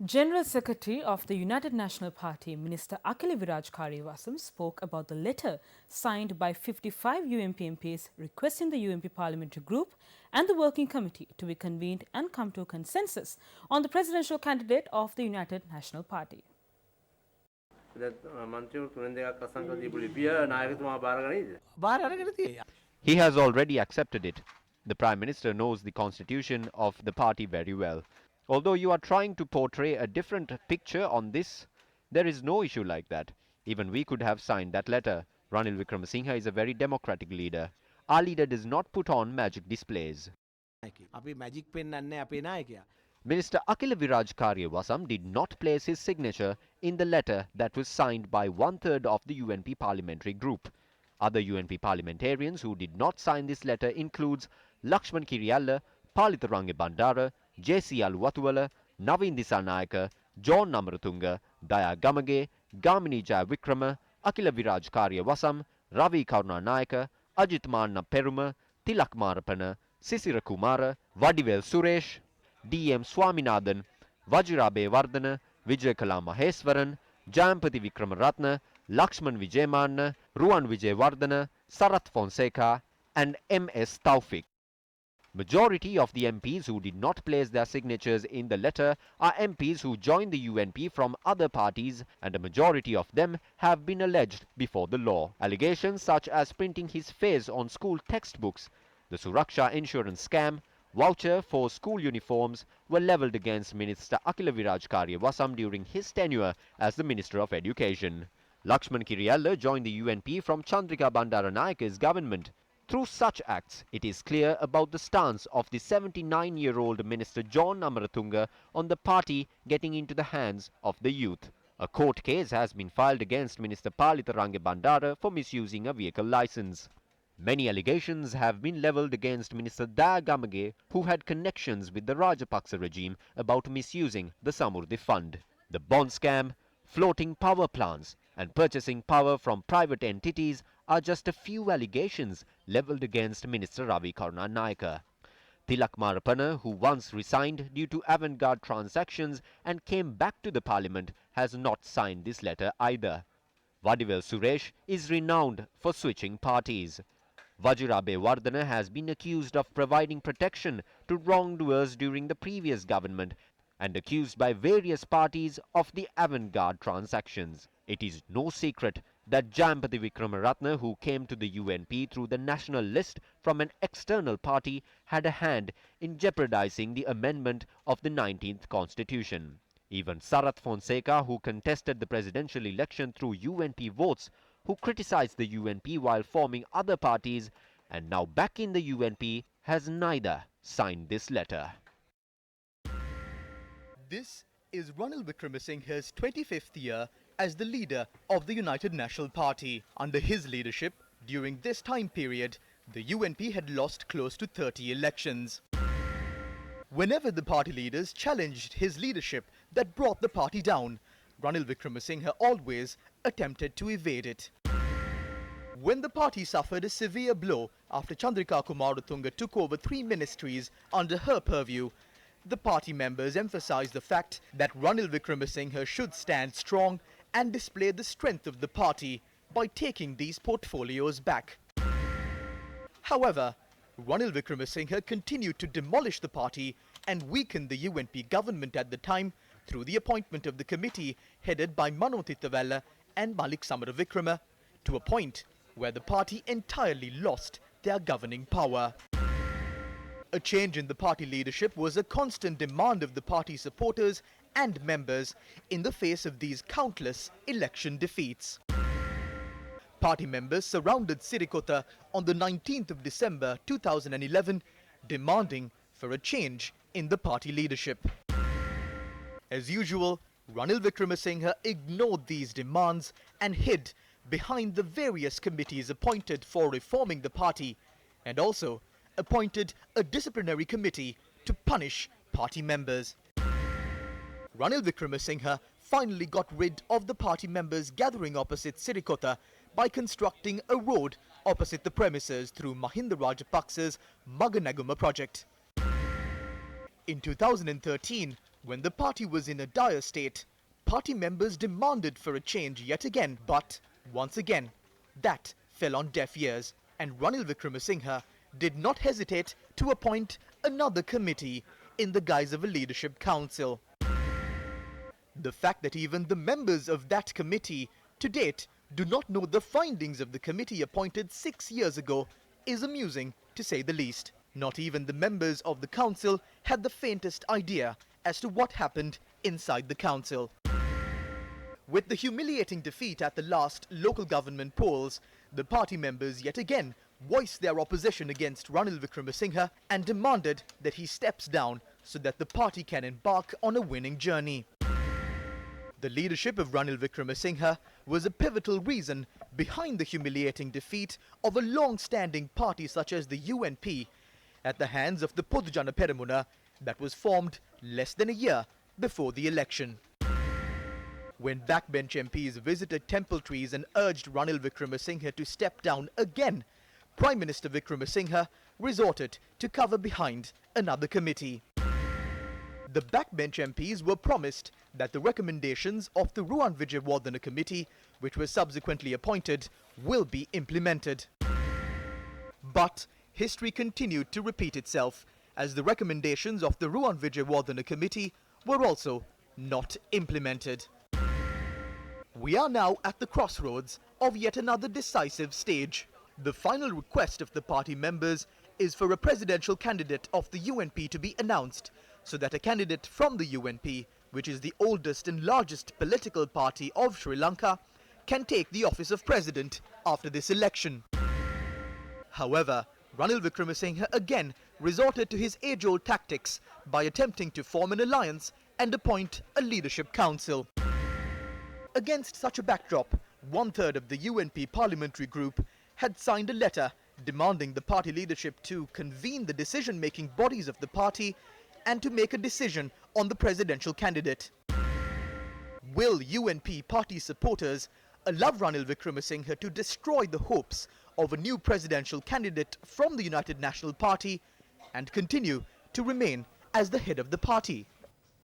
General Secretary of the United National Party, Minister Akhil Viraj Karyavasam, spoke about the letter signed by 55 UNP MPs requesting the UNP Parliamentary Group and the Working Committee to be convened and come to a consensus on the presidential candidate of the United National Party. He has already accepted it. The Prime Minister knows the constitution of the party very well. Although you are trying to portray a different picture on this, there is no issue like that. Even we could have signed that letter. Ranil Wickremesinghe is a very democratic leader. Our leader does not put on magic displays. Minister Akhil Viraj Karyavasam did not place his signature in the letter that was signed by one-third of the UNP parliamentary group. Other UNP parliamentarians who did not sign this letter includes Lakshman Kiriyalla, Palitharange Bandara, J.C. Aluwatuwala, Navin Disanayaka, John Namratunga, Daya Gamage, Gamini Jayawikrama, Akhila Viraj Karyavasam, Ravi Karunanayaka, Ajit Manna Peruma, Tilak Marapana, Sisira Kumara, Vadivel Suresh, D.M. Swaminathan, Vajirabe Vardhana, Vijayakala Maheswaran, Jayampati Vikramaratne, Lakshman Vijayamanna, Ruwan Vijayawardena, Sarath Fonseca and M.S. Taufik. Majority of the MPs who did not place their signatures in the letter are MPs who joined the UNP from other parties, and a majority of them have been alleged before the law. Allegations such as printing his face on school textbooks, the Suraksha insurance scam, voucher for school uniforms were levelled against Minister Akhil Viraj Karyavasam during his tenure as the Minister of Education. Lakshman Kiriyalla joined the UNP from Chandrika Bandaranayke's government. Through such acts, it is clear about the stance of the 79-year-old Minister John Namratunga on the party getting into the hands of the youth. A court case has been filed against Minister Palitharange Bandara for misusing a vehicle licence. Many allegations have been levelled against Minister Daya Gamage, who had connections with the Rajapaksa regime about misusing the Samurdhi Fund. The bond scam, floating power plants and purchasing power from private entities are just a few allegations levelled against Minister Ravi Karunanayaka. Tilak Marapana, who once resigned due to avant-garde transactions and came back to the parliament, has not signed this letter either. Vadivel Suresh is renowned for switching parties. Vajirabe Vardhana has been accused of providing protection to wrongdoers during the previous government and accused by various parties of the avant-garde transactions. It is no secret that Jayampati Vikramaratne, who came to the UNP through the national list from an external party, had a hand in jeopardizing the amendment of the 19th Constitution. Even Sarath Fonseca, who contested the presidential election through UNP votes, who criticized the UNP while forming other parties and now back in the UNP, has neither signed this letter. This is Ranil Wickremesinghe's 25th year as the leader of the United National Party. Under his leadership, during this time period, the UNP had lost close to 30 elections. Whenever the party leaders challenged his leadership that brought the party down, Ranil Wickremesinghe always attempted to evade it. When the party suffered a severe blow after Chandrika Kumaratunga took over 3 ministries under her purview, the party members emphasized the fact that Ranil Wickremesinghe should stand strong and display the strength of the party by taking these portfolios back. However, Ranil Wickremesinghe continued to demolish the party and weaken the UNP government at the time through the appointment of the committee headed by Mano Titavella and Malik Samaravikrama, to a point where the party entirely lost their governing power. A change in the party leadership was a constant demand of the party supporters and members in the face of these countless election defeats. Party members surrounded Sirikota on the 19th of December 2011, demanding for a change in the party leadership. As usual, Ranil Wickremesinghe ignored these demands and hid behind the various committees appointed for reforming the party, and also appointed a disciplinary committee to punish party members. Ranil Wickremesinghe finally got rid of the party members gathering opposite Sirikota by constructing a road opposite the premises through Mahinda Rajapaksa's Maganaguma project. In 2013, When the party was in a dire state, party members demanded for a change yet again, but once again, that fell on deaf ears, and Ranil Wickremesinghe did not hesitate to appoint another committee in the guise of a leadership council. The fact that even the members of that committee to date do not know the findings of the committee appointed 6 years ago is amusing, to say the least. Not even the members of the council had the faintest idea as to what happened inside the council. With the humiliating defeat at the last local government polls, the party members yet again voiced their opposition against Ranil Wickremesinghe and demanded that he steps down so that the party can embark on a winning journey. The leadership of Ranil Wickremesinghe was a pivotal reason behind the humiliating defeat of a long-standing party such as the UNP at the hands of the Podujana Peramuna that was formed less than a year before the election. When backbench MPs visited temple trees and urged Ranil Wickremesinghe to step down again, Prime Minister Wickremesinghe resorted to cover behind another committee. The backbench MPs were promised that the recommendations of the Ruan Vijayawardena committee, which was subsequently appointed, will be implemented. But history continued to repeat itself, as the recommendations of the Ruan Vijayawardena committee were also not implemented. We are now at the crossroads of yet another decisive stage. The final request of the party members is for a presidential candidate of the UNP to be announced, so that a candidate from the UNP, which is the oldest and largest political party of Sri Lanka, can take the office of president after this election. However, Ranil Wickremesinghe again resorted to his age-old tactics by attempting to form an alliance and appoint a leadership council. Against such a backdrop, one-third of the UNP parliamentary group had signed a letter demanding the party leadership to convene the decision-making bodies of the party and to make a decision on the presidential candidate. Will UNP party supporters allow Ranil Wickremesinghe to destroy the hopes of a new presidential candidate from the United National Party and continue to remain as the head of the party?